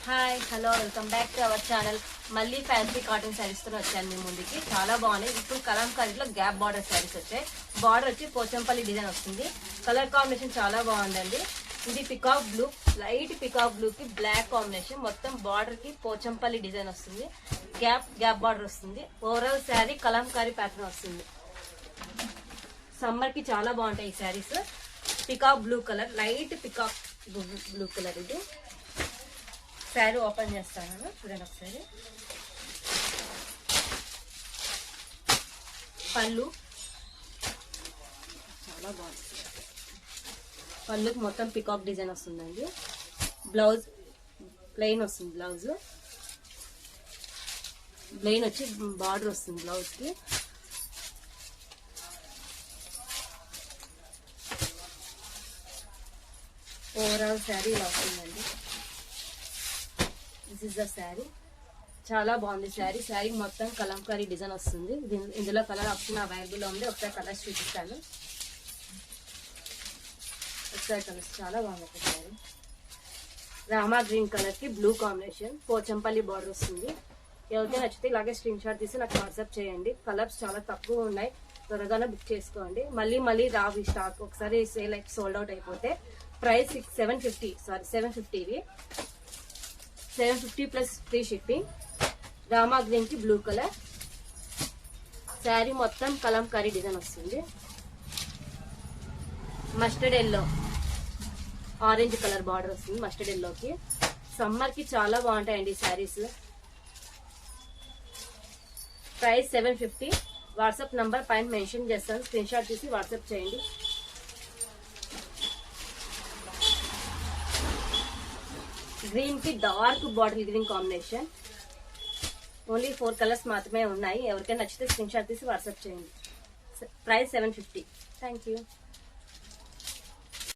Hi hello welcome back to our channel. మళ్ళీ fancy cotton saris తో వచ్చాను మీ ముందుకి. చాలా బాగున్నాయి. ఇప్పుడు కలంకారీలో గ్యాప్ బార్డర్ శారీస్ వచ్చాయి. బార్డర్ వచ్చి పోచంపల్లి డిజైన్ వస్తుంది. కలర్ కాంబినేషన్ చాలా బాగుందండి. ఇది peacock blue, light peacock blue కి బ్లాక్ కాంబినేషన్. మొత్తం బార్డర్ కి పోచంపల్లి డిజైన్ వస్తుంది. గ్యాప్ బార్డర్ వస్తుంది. ఓవరాల్ శారీ కలంకారీ ప్యాటర్న్ వస్తుంది. సమ్మర్ కి చాలా బాగుంటాయి ఈ saris. Peacock blue colour, light peacock blue colour. ఇది శారీ ఓపెన్ చేస్తాను, చూడండి ఒకసారి. పళ్ళు చాలా బాగుంది. పళ్ళుకి మొత్తం పికాక్ డిజైన్ వస్తుందండి. బ్లౌజ్ ప్లెయిన్ వస్తుంది. బ్లౌజ్ ప్లెయిన్ వచ్చి బార్డర్ వస్తుంది బ్లౌజ్ కి. ఓవరాల్ శారీ ఇలా వస్తుందండి. This is the sari. చాలా బాగుంది శారీ. శారీ మొత్తం కలంకారీ డిజైన్ వస్తుంది. ఇందులో కలర్ ఆప్షన్ అవైలబుల్ ఉంది. ఒకసారి కలర్స్ చూపిస్తాను. ఒకసారి కలర్స్ చాలా బాగుంది శారీ. రామా గ్రీన్ కలర్ కి బ్లూ కాంబినేషన్, పోచంపల్లి బార్డర్ వస్తుంది. ఎవరికైనా నచ్చితే ఇలాగే స్క్రీన్ షాట్ తీసి నాకు వాట్సాప్ చేయండి. కలర్స్ చాలా తక్కువ ఉన్నాయి, త్వరగానే బుక్ చేసుకోండి. మళ్ళీ రావి స్టాక్. ఒకసారి సేల్ సోల్డ్ అవుట్ అయిపోతే ప్రైస్ 750 ఇవి. 750 plus free shipping. Rama green కి బ్లూ కలర్. శారీ మొత్తం కలంకారీ డిజైన్ వస్తుంది. Mustard yellow, orange colour border వస్తుంది మస్టర్డ్ ఎల్లోకి. సమ్మర్ కి చాలా బాగుంటాయండి శారీస్. ప్రైస్ 750. వాట్సాప్ నంబర్ పైన మెన్షన్ చేస్తాను, స్క్రీన్ షాట్ తీసి వాట్సాప్ చేయండి. గ్రీన్ కి dark bottle green combination. Only 4 colours మాత్రమే ఉన్నాయి. ఎవరికైనా నచ్చితే స్క్రీన్ షాట్ తీసి వాట్సాప్ చేయండి. ప్రైస్ 750. Thank you.